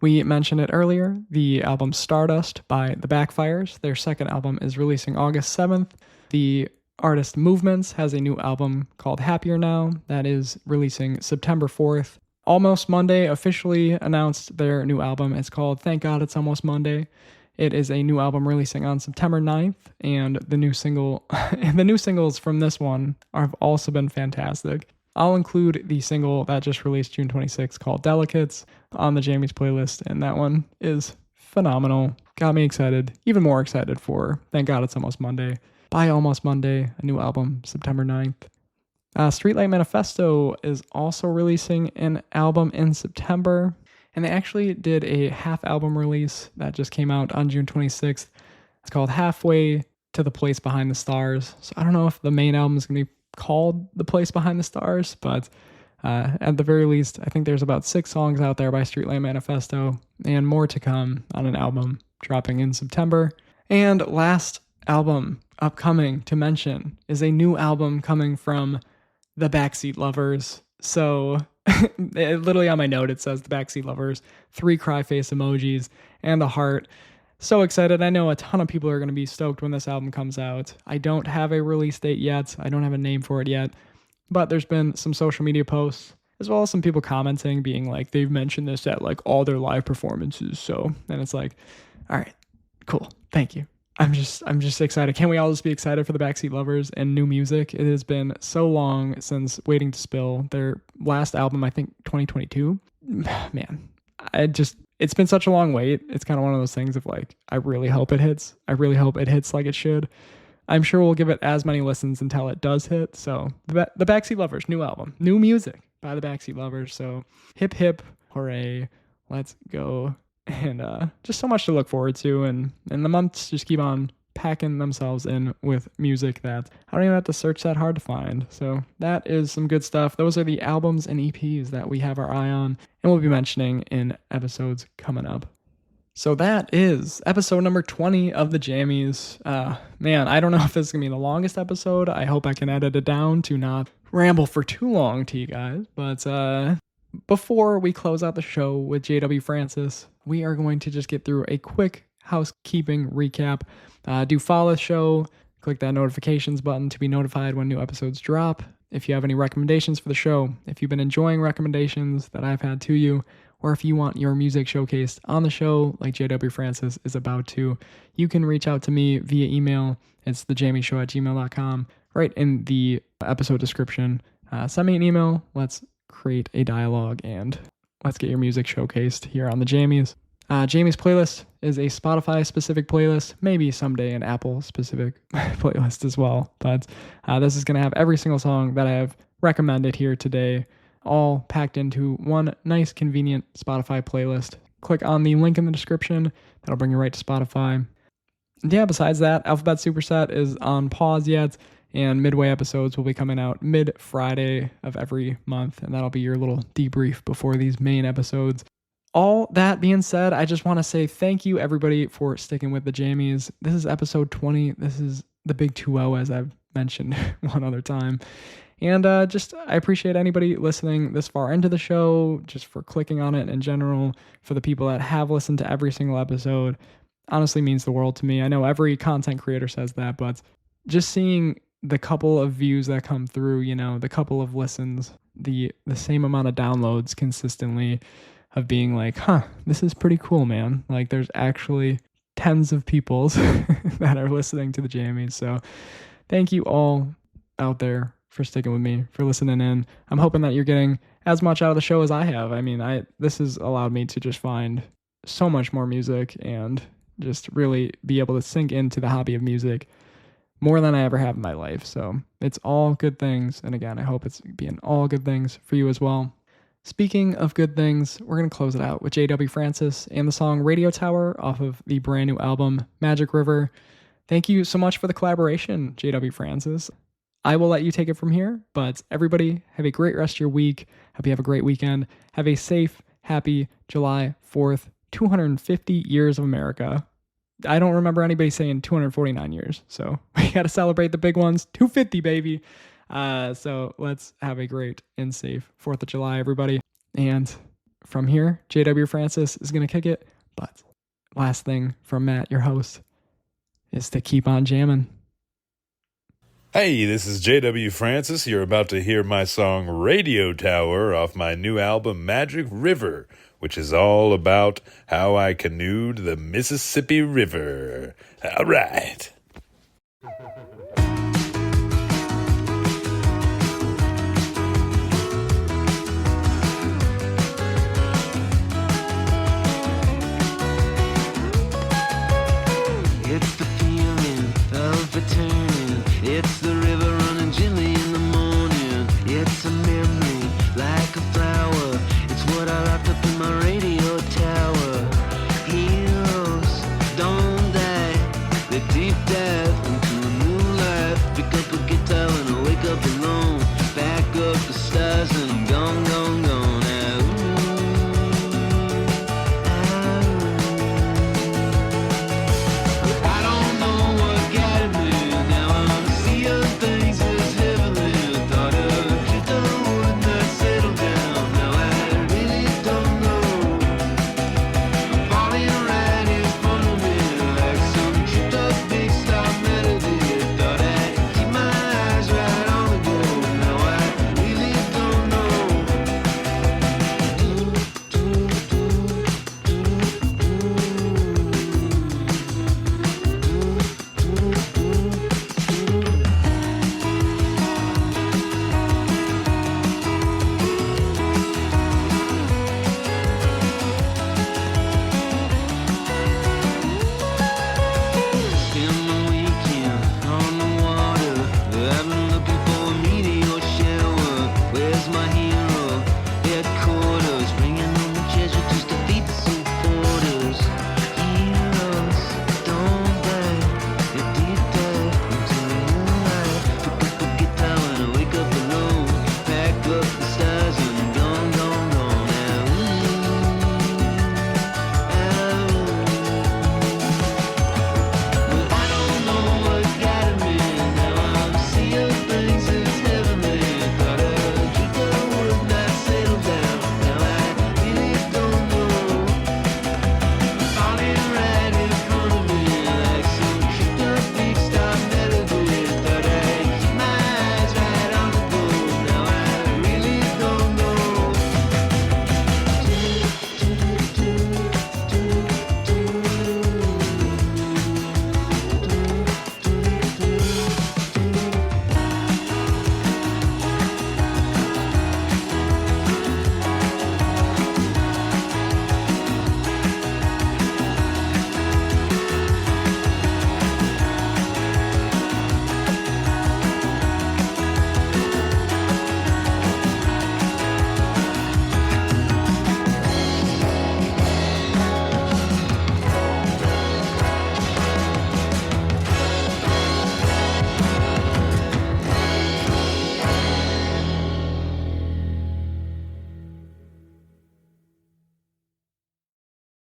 We mentioned it earlier, the album Stardust by the Backfires. Their second album is releasing August 7th. The artist Movements has a new album called Happier Now that is releasing September 4th. Almost Monday officially announced their new album. It's called Thank God It's Almost Monday. It is a new album releasing on September 9th, and the new singles from this one have also been fantastic. I'll include the single that just released June 26th called Delicates on the Jammies playlist, and that one is phenomenal. Got me excited, even more excited for Thank God It's Almost Monday by Almost Monday, a new album September 9th. Streetlight Manifesto is also releasing an album in September, and they actually did a half album release that just came out on June 26th. It's called Halfway to the Place Behind the Stars. So I don't know if the main album is going to be called The Place Behind the Stars, but at the very least, I think there's about 6 songs out there by Streetlight Manifesto, and more to come on an album dropping in September. And last album upcoming to mention is a new album coming from the Backseat Lovers. So literally on my note, it says the Backseat Lovers, 3 cry face emojis, and a heart. So excited. I know a ton of people are going to be stoked when this album comes out. I don't have a release date yet. I don't have a name for it yet. But there's been some social media posts, as well as some people commenting, being like, they've mentioned this at like all their live performances. So, and it's like, all right, cool. Thank you. I'm just excited. Can't we all just be excited for the Backseat Lovers and new music? It has been so long since Waiting to Spill, their last album, I think 2022. Man, it's been such a long wait. It's kind of one of those things of like, I really hope it hits. I really hope it hits like it should. I'm sure we'll give it as many listens until it does hit. So the Backseat Lovers, new album, new music by the Backseat Lovers. So hip, hip, hooray. Let's go. And just so much to look forward to, and the months just keep on packing themselves in with music that I don't even have to search that hard to find. So that is some good stuff. Those are the albums and EPs that we have our eye on and we'll be mentioning in episodes coming up. So that is episode number 20 of the Jammies. Man, I don't know if this is going to be the longest episode. I hope I can edit it down to not ramble for too long to you guys. But before we close out the show with JW Francis, we are going to just get through a quick housekeeping recap. Do follow the show, click that notifications button to be notified when new episodes drop. If you have any recommendations for the show, if you've been enjoying recommendations that I've had to you, or if you want your music showcased on the show like JW Francis is about to, you can reach out to me via email. It's thejamieshow@gmail.com. Right in the episode description. Send me an email. Let's create a dialogue and let's get your music showcased here on the Jammies. Jamie's playlist is a Spotify-specific playlist, maybe someday an Apple-specific playlist as well. But this is going to have every single song that I have recommended here today, all packed into one nice, convenient Spotify playlist. Click on the link in the description. That'll bring you right to Spotify. And yeah, besides that, Alphabet Superset is on pause yet, and Midway episodes will be coming out mid-Friday of every month, and that'll be your little debrief before these main episodes. All that being said, I just want to say thank you, everybody, for sticking with the Jammies. This is episode 20. This is the big 2-0, as I've mentioned one other time. And I appreciate anybody listening this far into the show, just for clicking on it in general, for the people that have listened to every single episode. Honestly means the world to me. I know every content creator says that, but just seeing the couple of views that come through, the couple of listens, the same amount of downloads consistently, of being like, this is pretty cool, man. Like, there's actually tens of people that are listening to the Jammies. So thank you all out there for sticking with me, for listening in. I'm hoping that you're getting as much out of the show as I have. I mean, this has allowed me to just find so much more music and just really be able to sink into the hobby of music more than I ever have in my life. So it's all good things. And again, I hope it's being all good things for you as well. Speaking of good things, we're going to close it out with J.W. Francis and the song Radio Tower off of the brand new album, Magic River. Thank you so much for the collaboration, J.W. Francis. I will let you take it from here, but everybody have a great rest of your week. Hope you have a great weekend. Have a safe, happy July 4th, 250 years of America. I don't remember anybody saying 249 years, so we got to celebrate the big ones. 250, baby. So let's have a great and safe 4th of July, everybody. And from here, J.W. Francis is going to kick it. But last thing from Matt, your host, is to keep on jamming. Hey, this is J.W. Francis. You're about to hear my song Radio Tower off my new album Magic River, which is all about how I canoed the Mississippi River. All right.